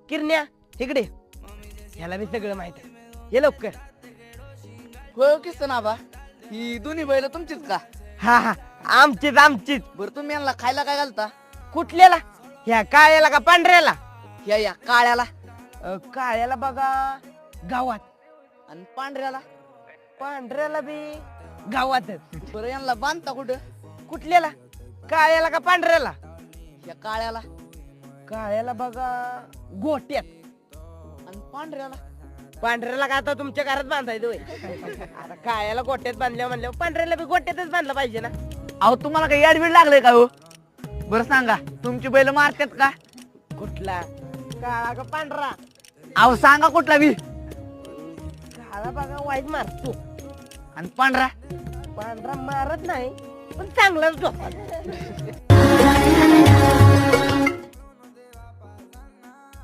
किरण्या इकडे ह्याला बी सगळं माहित आहे ये लवकर. हो किसन आबा ही दोन्ही बैल तुमचीच का? हा हा आमचीच बरं तुम्ही यांना खायला काय घालता? कुठल्याला ह्या काळ्याला का पांढऱ्याला? या काळ्याला काळ्याला बघा गावात आणि पांढऱ्याला पांढऱ्याला बी गावातच. बरं यांना बांधता कुठं? कुठल्याला काळ्याला का पांढऱ्याला? या काळ्याला काळ्याला बघा गोट्यात. आणि पांढऱ्याला पांढऱ्याला का आता तुमच्या घरात बांधायचं होय? आता काळ्याला गोट्यात बांधल्या म्हणल्यावर पांढऱ्याला बी गोट्यातच बांधलं पाहिजे ना. अहो तुम्हाला काही याडबीड लागले का हो? बरं सांगा तुमची बैल मारतात का? कुठला काळा का पांढरा? अहो सांगा कुठला बी. काळा बघा वाईट मारतो आणि पांढरा पांढरा मारत नाही पण चांगलाच झोपा.